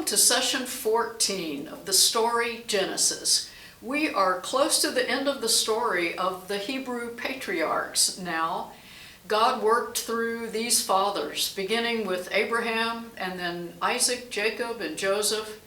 Welcome to session 14 of the story Genesis. We are close to the end of the story of the Hebrew patriarchs now. God worked through these fathers, beginning with Abraham and then Isaac, Jacob, and Joseph.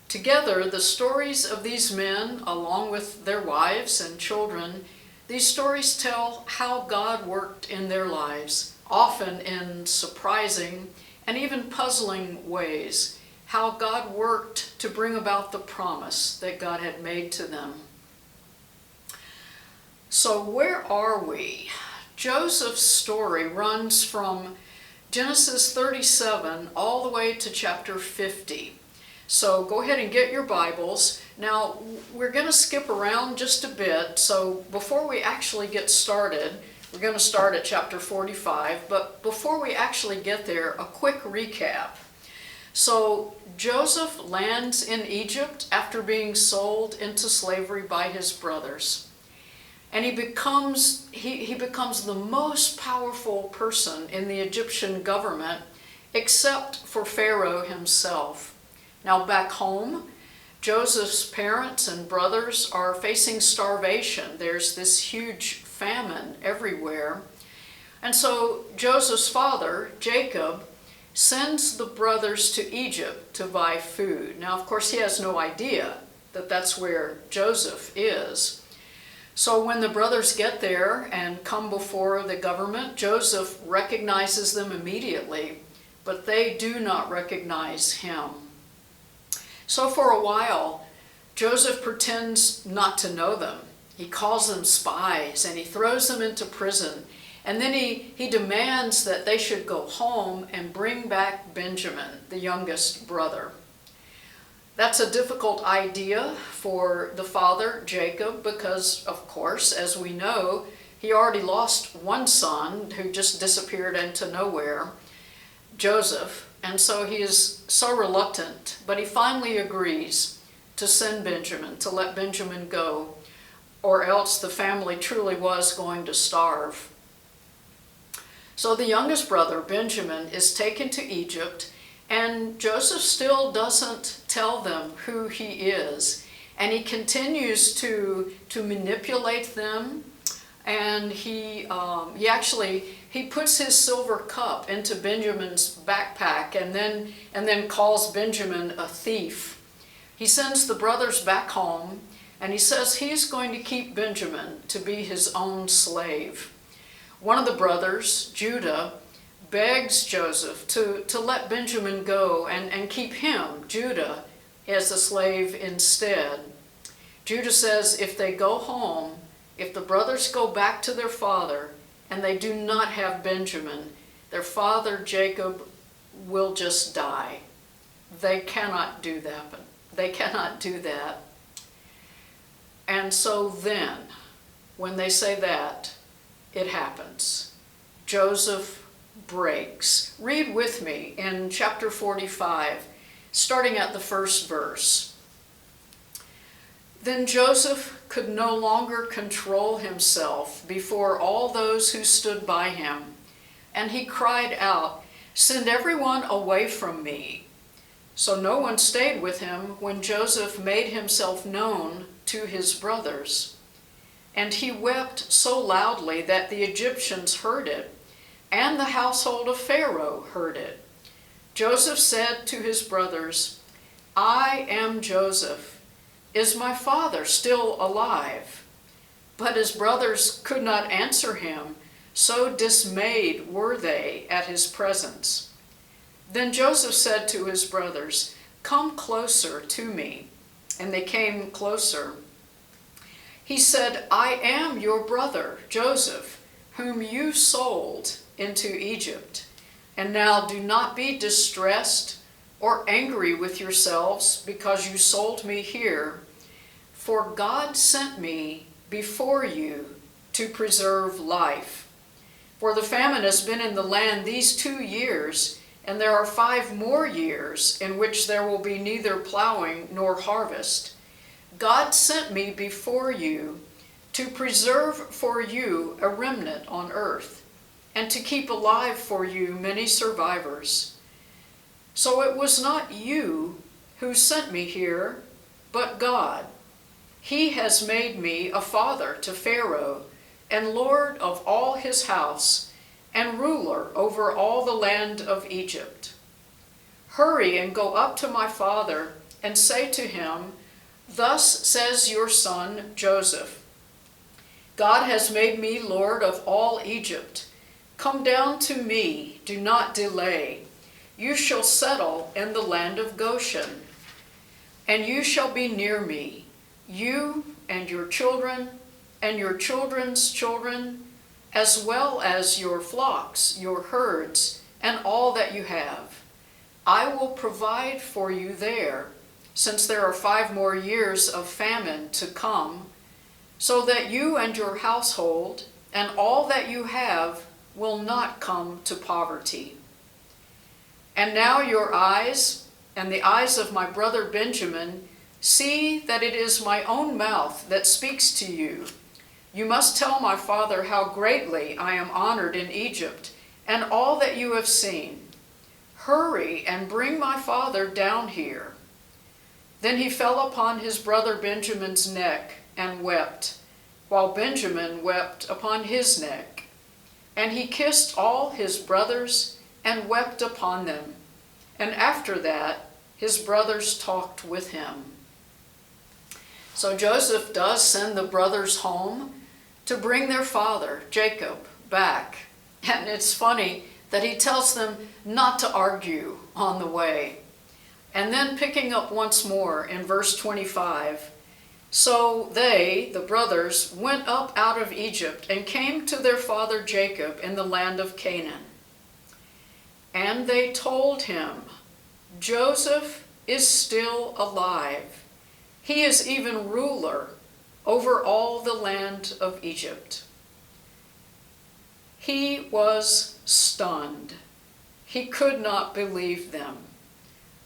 Together, the stories of these men, along with their wives and children, these stories tell how God worked in their lives, often in surprising and even puzzling ways, how God worked to bring about the promise that God had made to them. So where are we? Joseph's story runs from Genesis 37 all the way to chapter 50. So go ahead and get your Bibles. Now, we're going to skip around just a bit, so before we actually get started, we're going to start at chapter 45, but before we actually get there, a quick recap. So Joseph lands in Egypt after being sold into slavery by his brothers. And he becomes the most powerful person in the Egyptian government, except for Pharaoh himself. Now back home, Joseph's parents and brothers are facing starvation. There's this huge famine everywhere. And so Joseph's father, Jacob, sends the brothers to Egypt to buy food. Now, of course, he has no idea that that's where Joseph is. So when the brothers get there and come before the government, Joseph recognizes them immediately, but they do not recognize him. So for a while, Joseph pretends not to know them. He calls them spies and he throws them into prison. And then he demands that they should go home and bring back Benjamin, the youngest brother. That's a difficult idea for the father, Jacob, because, of course, as we know, he already lost one son who just disappeared into nowhere, Joseph. And so he is so reluctant, but he finally agrees to send Benjamin, to let Benjamin go, or else the family truly was going to starve. So the youngest brother, Benjamin, is taken to Egypt, and Joseph still doesn't tell them who he is. And he continues to manipulate them, and he puts his silver cup into Benjamin's backpack and then calls Benjamin a thief. He sends the brothers back home, and he says he's going to keep Benjamin to be his own slave. One of the brothers, Judah, begs Joseph to let Benjamin go and keep him, Judah, as a slave instead. Judah says if they go home, if the brothers go back to their father and they do not have Benjamin, their father Jacob will just die. They cannot do that. They cannot do that. And so then, when they say that, it happens. Joseph breaks. Read with me in chapter 45, starting at the first verse. Then Joseph could no longer control himself before all those who stood by him, and he cried out, "Send everyone away from me." So no one stayed with him when Joseph made himself known to his brothers. And he wept so loudly that the Egyptians heard it, and the household of Pharaoh heard it. Joseph said to his brothers, "I am Joseph. Is my father still alive?" But his brothers could not answer him, so dismayed were they at his presence. Then Joseph said to his brothers, "Come closer to me." And they came closer. He said, "I am your brother, Joseph, whom you sold into Egypt. And now do not be distressed or angry with yourselves because you sold me here. For God sent me before you to preserve life. For the famine has been in the land these 2 years, and there are 5 more years in which there will be neither plowing nor harvest. God sent me before you to preserve for you a remnant on earth, and to keep alive for you many survivors. So it was not you who sent me here, but God. He has made me a father to Pharaoh, and lord of all his house, and ruler over all the land of Egypt. Hurry and go up to my father, and say to him, Thus says your son Joseph, God has made me lord of all Egypt. Come down to me, do not delay. You shall settle in the land of Goshen, and you shall be near me, you and your children, and your children's children, as well as your flocks, your herds, and all that you have. I will provide for you there, since there are 5 more years of famine to come, so that you and your household and all that you have will not come to poverty. And now your eyes and the eyes of my brother Benjamin see that it is my own mouth that speaks to you. You must tell my father how greatly I am honored in Egypt, and all that you have seen. Hurry and bring my father down here." Then he fell upon his brother Benjamin's neck and wept, while Benjamin wept upon his neck. And he kissed all his brothers and wept upon them. And after that, his brothers talked with him. So Joseph does send the brothers home to bring their father, Jacob, back. And it's funny that he tells them not to argue on the way. And then picking up once more in verse 25, "So they, the brothers, went up out of Egypt and came to their father Jacob in the land of Canaan. And they told him, 'Joseph is still alive. He is even ruler over all the land of Egypt.' He was stunned. He could not believe them.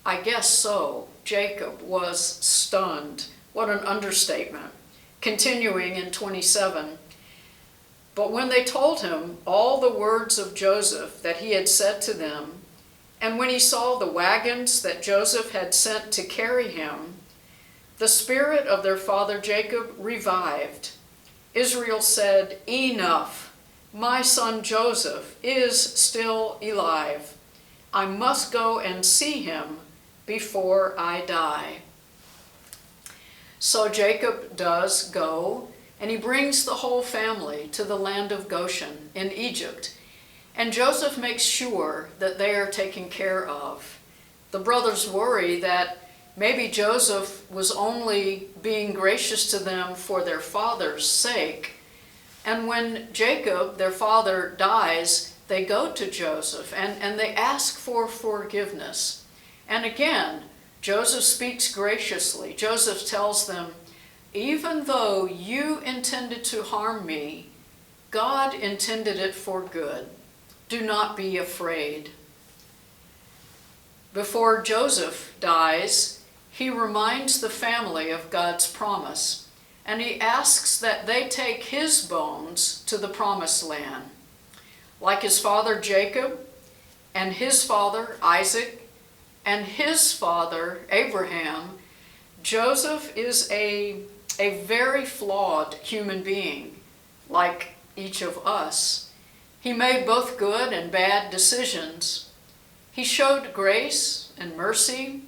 I guess so. Jacob was stunned. What an understatement. Continuing in 27, "But when they told him all the words of Joseph that he had said to them, and when he saw the wagons that Joseph had sent to carry him, the spirit of their father Jacob revived. Israel said, 'Enough, my son Joseph is still alive. I must go and see him before I die.' So Jacob does go, and he brings the whole family to the land of Goshen in Egypt. And Joseph makes sure that they are taken care of. The brothers worry that maybe Joseph was only being gracious to them for their father's sake. And when Jacob, their father, dies, they go to Joseph and they ask for forgiveness. And again, Joseph speaks graciously. Joseph tells them, 'Even though you intended to harm me, God intended it for good. Do not be afraid.' Before Joseph dies, he reminds the family of God's promise, and he asks that they take his bones to the promised land. Like his father Jacob, and his father Isaac, and his father Abraham, Joseph is a very flawed human being, like each of us. He made both good and bad decisions. He showed grace and mercy,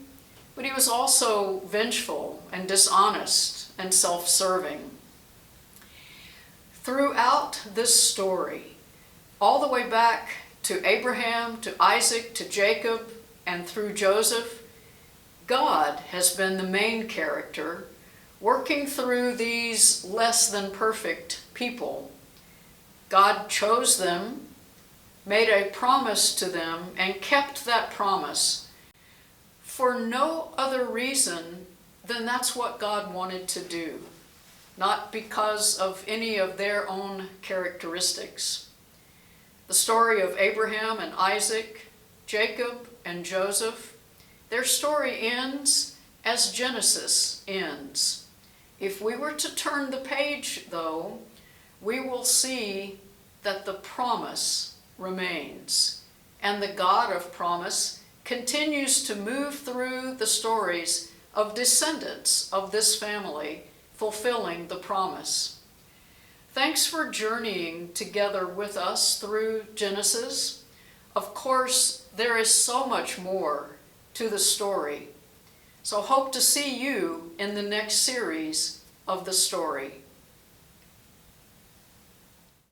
but he was also vengeful and dishonest and self-serving. Throughout this story, all the way back to Abraham, to Isaac, to Jacob, and through Joseph, God has been the main character, working through these less than perfect people. God chose them, made a promise to them, and kept that promise for no other reason than that's what God wanted to do, not because of any of their own characteristics. The story of Abraham and Isaac, Jacob and Joseph, their story ends as Genesis ends. If we were to turn the page, though, we will see that the promise remains, and the God of promise continues to move through the stories of descendants of this family fulfilling the promise. Thanks for journeying together with us through Genesis. Of course, there is so much more to the story. So hope to see you in the next series of the story.